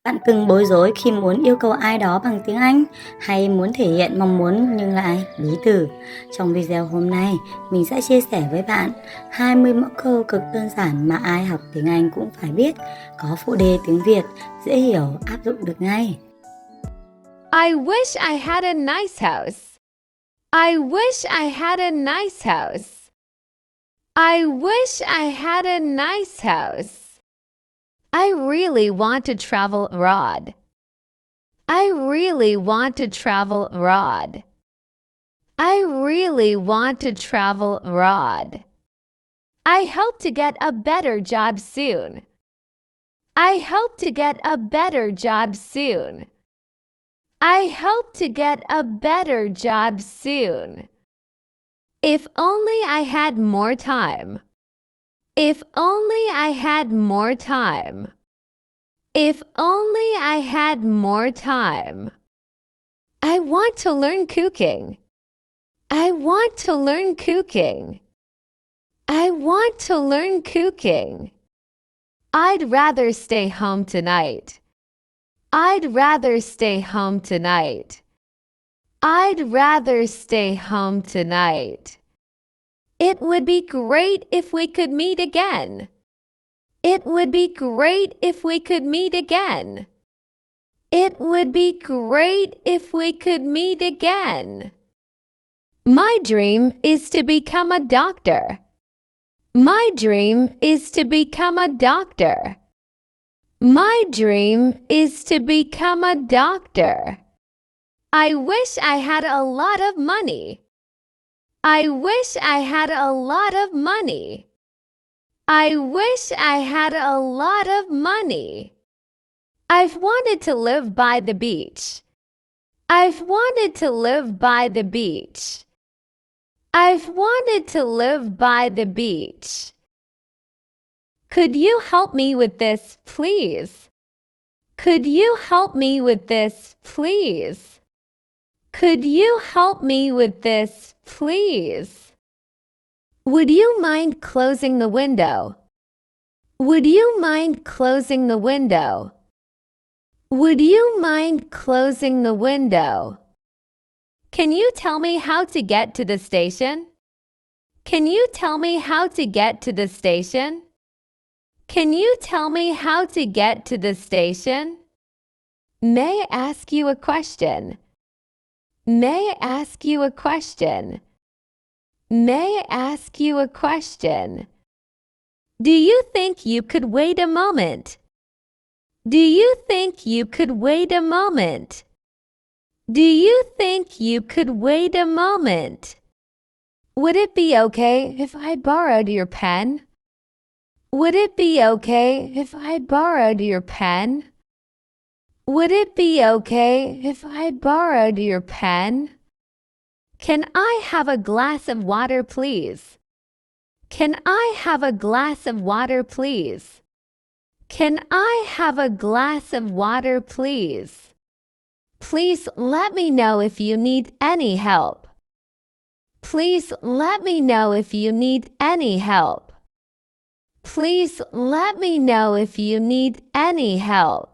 Bạn từng bối rối khi muốn yêu cầu ai đó bằng tiếng Anh hay muốn thể hiện mong muốn nhưng lại bí từ? Trong video hôm nay, mình sẽ chia sẻ với bạn 20 mẫu câu cực đơn giản mà ai học tiếng Anh cũng phải biết, có phụ đề tiếng Việt, dễ hiểu, áp dụng được ngay. I wish I had a nice house. I wish I had a nice house. I wish I had a nice house. I really want to travel abroad. I really want to travel abroad. I really want to travel abroad. I hope to get a better job soon. I hope to get a better job soon. I hope to get a better job soon. If only I had more time. If only I had more time. If only I had more time. I want to learn cooking. I want to learn cooking. I want to learn cooking. I'd rather stay home tonight. I'd rather stay home tonight. I'd rather stay home tonight. It would be great if we could meet again. It would be great if we could meet again. It would be great if we could meet again. My dream is to become a doctor. My dream is to become a doctor. My dream is to become a doctor. I wish I had a lot of money. I wish I had a lot of money. I wish I had a lot of money. I've wanted to live by the beach. I've wanted to live by the beach. I've wanted to live by the beach. Could you help me with this, please? Could you help me with this, please? Could you help me with this, please? Would you mind closing the window? Would you mind closing the window? Would you mind closing the window? Can you tell me how to get to the station? Can you tell me how to get to the station? Can you tell me how to get to the station? May I ask you a question? May I ask you a question? May I ask you a question? Do you think you could wait a moment? Do you think you could wait a moment? Do you think you could wait a moment? Would it be okay if I borrowed your pen? Would it be okay if I borrowed your pen? Would it be okay if I borrowed your pen? Can I have a glass of water, please? Can I have a glass of water, please? Can I have a glass of water, please? Please let me know if you need any help. Please let me know if you need any help. Please let me know if you need any help.